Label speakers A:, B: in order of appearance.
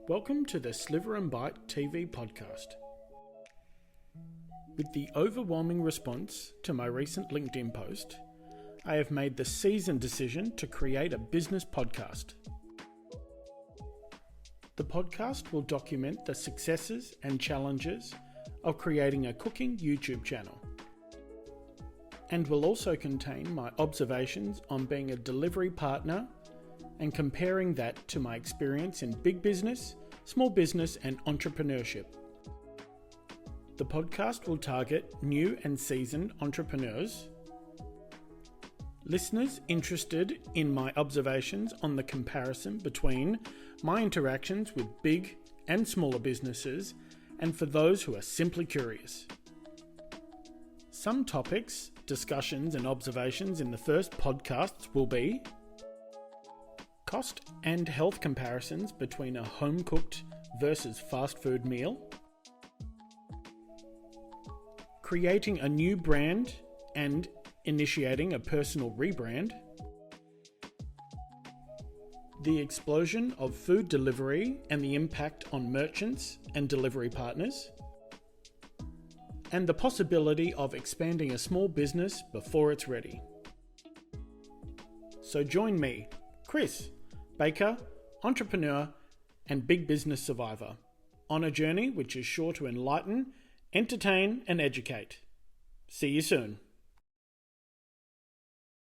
A: Welcome to the Sliver and Bite TV podcast. With the overwhelming response to my recent LinkedIn post, I have made the seasoned decision to create a business podcast. The podcast will document the successes and challenges of creating a cooking YouTube channel, and will also contain my observations on being a delivery partner and comparing that to my experience in big business, small business, and entrepreneurship. The podcast will target new and seasoned entrepreneurs, listeners interested in my observations on the comparison between my interactions with big and smaller businesses, and for those who are simply curious. Some topics, discussions, and observations in the first podcasts will be cost and health comparisons between a home-cooked versus fast food meal, creating a new brand and initiating a personal rebrand, the explosion of food delivery and the impact on merchants and delivery partners, and the possibility of expanding a small business before it's ready. So join me, Chris, baker, entrepreneur, and big business survivor, on a journey which is sure to enlighten, entertain, and educate. See you soon.